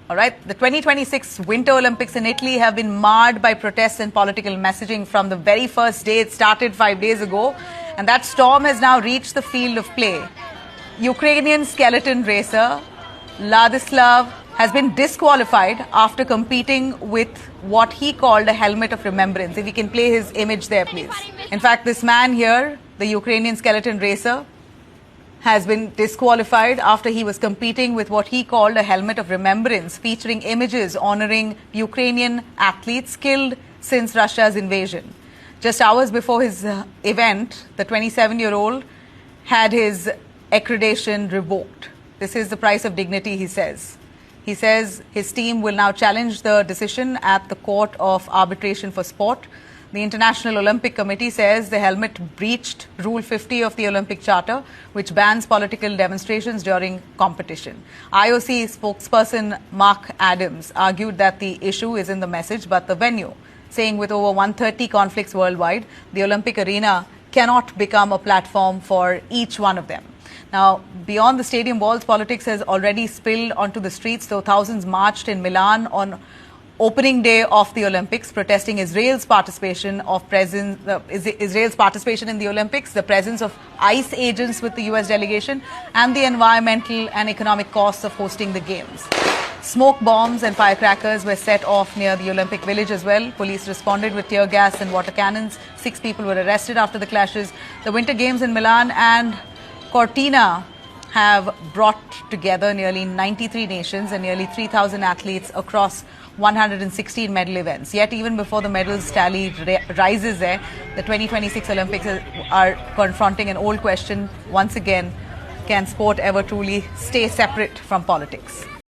All right, the 2026 Winter Olympics in Italy have been marred by protests and political messaging from the very first day. It started 5 days ago, and that storm has now reached the field of play. Ukrainian skeleton racer Ladislav has been disqualified after competing with what he called a helmet of remembrance. If you can play his image there, please. In fact, this man here, the Ukrainian skeleton racer, has been disqualified after he was competing with what he called a helmet of remembrance, featuring images honoring Ukrainian athletes killed since Russia's invasion. Just hours before his event, the 27-year-old had his accreditation revoked. This is the price of dignity, he says. He says his team will now challenge the decision at the Court of Arbitration for Sport. The International Olympic Committee says the helmet breached Rule 50 of the Olympic Charter, which bans political demonstrations during competition. IOC spokesperson Mark Adams argued that the issue is in the message but the venue, saying with over 130 conflicts worldwide, the Olympic arena cannot become a platform for each one of them. Now, beyond the stadium walls, politics has already spilled onto the streets, though thousands marched in Milan on opening day of the Olympics, protesting Israel's participation in the Olympics, the presence of ICE agents with the US delegation, and the environmental and economic costs of hosting the games. Smoke bombs and firecrackers were set off near the Olympic Village as well. Police responded with tear gas and water cannons. 6 people were arrested after the clashes. The Winter Games in Milan and Cortina have brought together nearly 93 nations and nearly 3,000 athletes across 116 medal events. Yet even before the medals tally rises there, the 2026 Olympics are confronting an old question once again: can sport ever truly stay separate from politics?